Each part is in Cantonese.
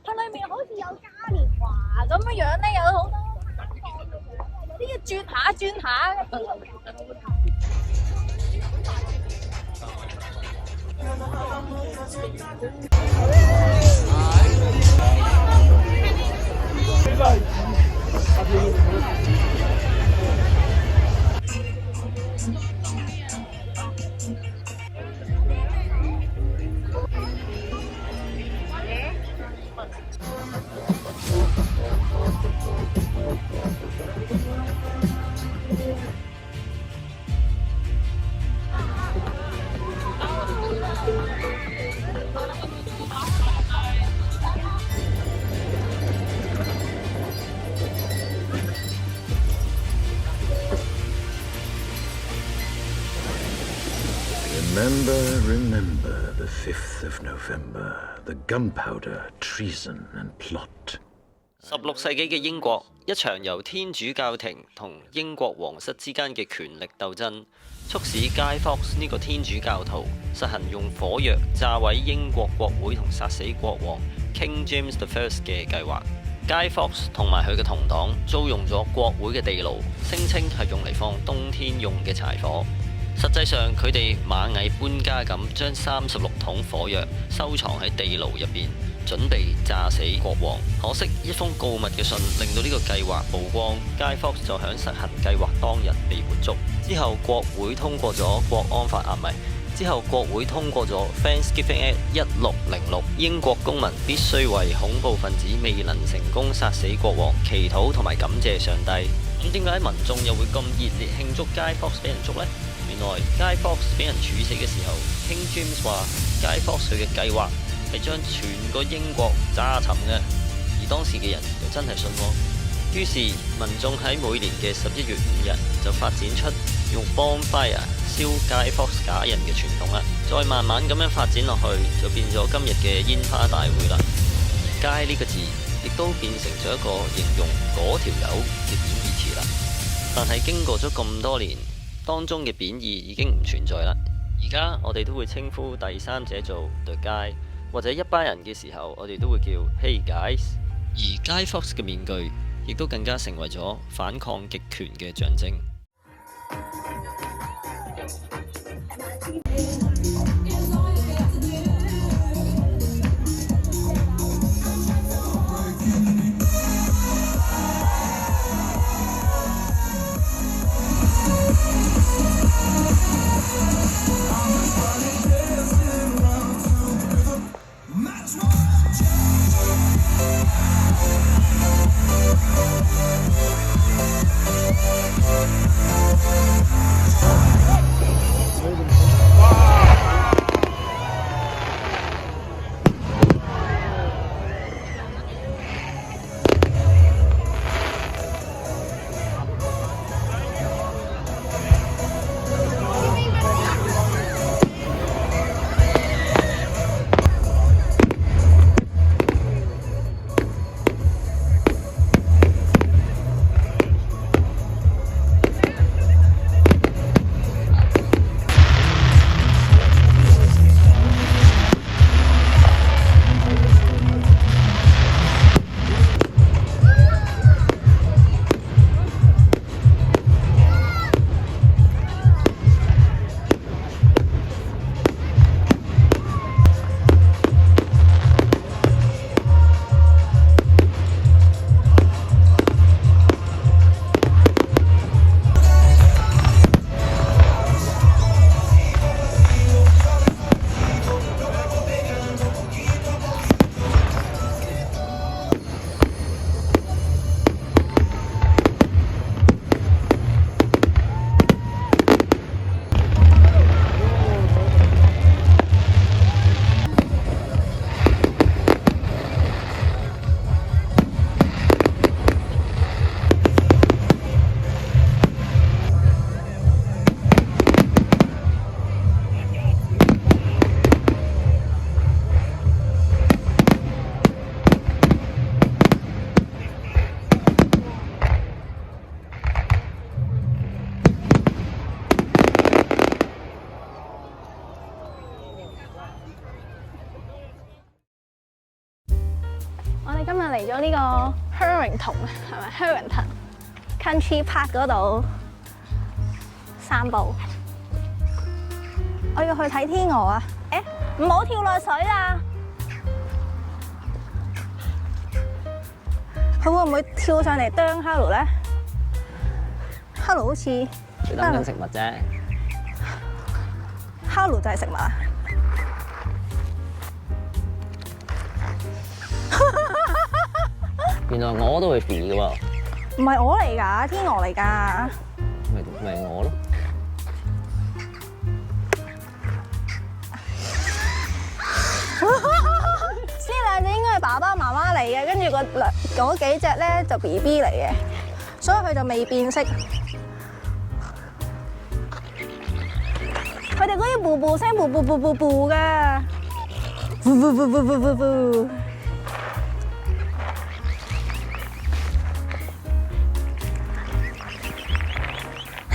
佢裏面好似有嘉年華咁樣樣咧，有好多有啲嘢轉下轉下。Remember the 5th of November, the gunpowder, treason and plot. 16世紀嘅英國，一場由天主教廷同英國皇室之間嘅權力鬥爭，促使 Guy Fawkes 呢個天主教徒實行用火藥炸毀英國國會同殺死國王 King James I 嘅計劃。Guy Fawkes 同埋佢嘅同黨租用咗國會嘅地牢，聲稱係用嚟放冬天用嘅柴火。實際上，佢哋螞蟻搬家咁將36桶火藥收藏喺地牢入邊，準備炸死國王。可惜一封告密嘅信令到呢個計劃曝光 ，Guy Fawkes 就響實行計劃當日被活捉。之後國會通過咗國安法之後國會通過咗 Thanksgiving Act 1606，英國公民必須為恐怖分子未能成功殺死國王祈禱同埋感謝上帝。咁點解民眾又會咁熱烈慶祝 Guy Fawkes 俾人捉呢？原來 Guy Fawkes 俾人處死嘅時候 ，King James 話 Guy Fawkes 佢嘅計劃係將全個英國炸沉嘅，而當時嘅人又真係信喎。於是民眾喺每年嘅11月5日就發展出用 bonfire 燒 Guy Fawkes 假人嘅傳統啦，再慢慢咁樣發展落去，就變咗今日嘅煙花大會啦。街呢個字亦都變成咗一個形容嗰條友嘅貶義詞啦。但係經過咗咁多年，當中嘅貶義已經唔存在啦。而家我哋都會稱呼第三者做 The Guy， 或者一班人嘅時候，我哋都會叫 Hey Guys。而 Guy Fawkes 嘅面具亦都更加成為咗反抗極權嘅象徵。我哋今日嚟咗呢個 Harrington 係咪 Harrington Country Park 嗰度散步。我要去睇天鵝啊！唔好跳落水啦！佢會唔會跳上嚟啄 Halu 咧？Halu 好似佢等緊食物啫。Halu 就係食物啊！原來鵝都會肥嘅喎。唔係鵝嚟㗎，天鵝嚟㗎。咪鵝咯。呢兩隻應該係爸爸媽媽嚟嘅，跟住嗰幾隻咧就 BB 嚟嘅，所以佢就未變色。佢哋嗰啲噗噗聲，噗噗噗噗噗㗎，噗噗噗噗噗噗噗。嘿！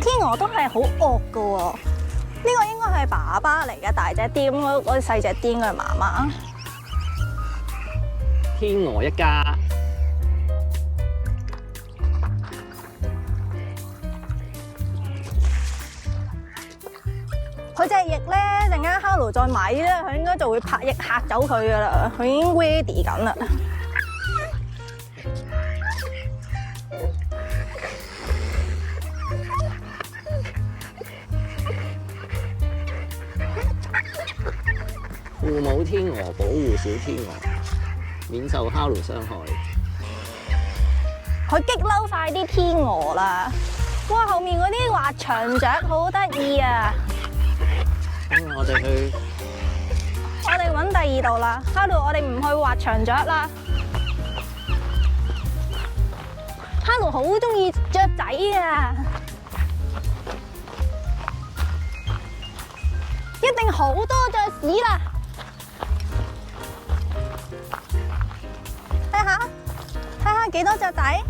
天鵝都係好惡㗎喎，呢個應該係爸爸嚟嘅，大隻啲，嗰啲細隻啲應該係媽媽。天鵝一家。佢隻翼咧，陣間 Halu 再買咧，佢應該就會拍翼嚇走佢噶啦，佢已經 ready 緊啦。父母天鵝保護小天鵝，免受 Halu 傷害。佢激嬲晒啲天鵝啦！哇，後面嗰啲滑翔雀好得意啊！我哋去，我哋揾第二度啦。Halu，我哋唔去滑翔雀啦。Halu好中意雀仔啊！一定好多雀屎啦！睇下幾多雀仔？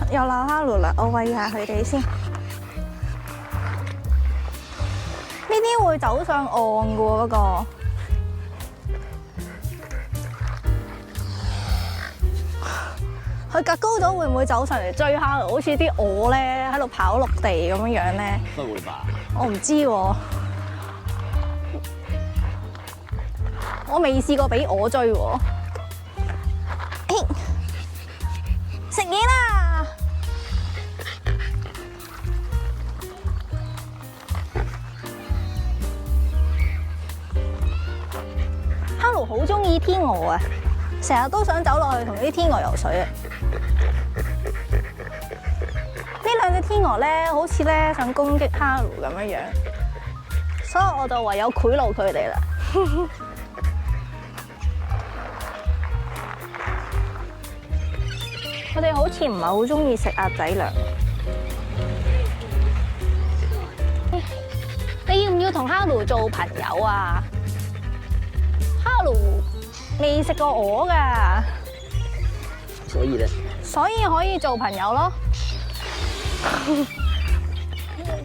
又鬧 Halu 啦，我餵下佢哋先。呢啲會走上岸嘅喎，嗰個。佢趌高咗會唔會走上嚟追 Halu？好似啲鵝咧喺度跑陸地咁樣樣咧。不會吧？我唔知喎，我未試過俾鵝追喎。食嘢啦！Halu好中意天鵝啊，成日都想走落去同啲天鵝游水啊！呢兩隻天鵝咧，好似咧想攻擊 Halu 咁樣樣，所以我就唯有賄賂佢哋啦。佢哋好似唔係好中意食鴨仔糧。你要唔要同 Halu 做朋友啊？Halu未食過鵝㗎，所以咧，所以可以做朋友咯。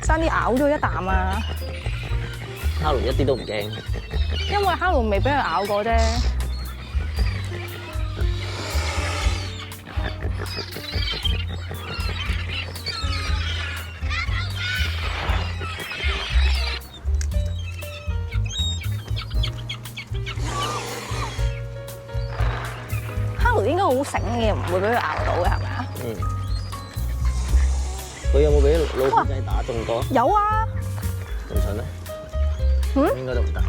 爭啲咬咗一啖啊！Halu一啲都唔驚，因為 Halu未俾佢咬過啫。Halu應該好醒嘅，唔會俾佢咬到嘅，係咪啊？嗯。佢有冇俾老虎仔打中過？有啊。仲想咧？應該都唔得。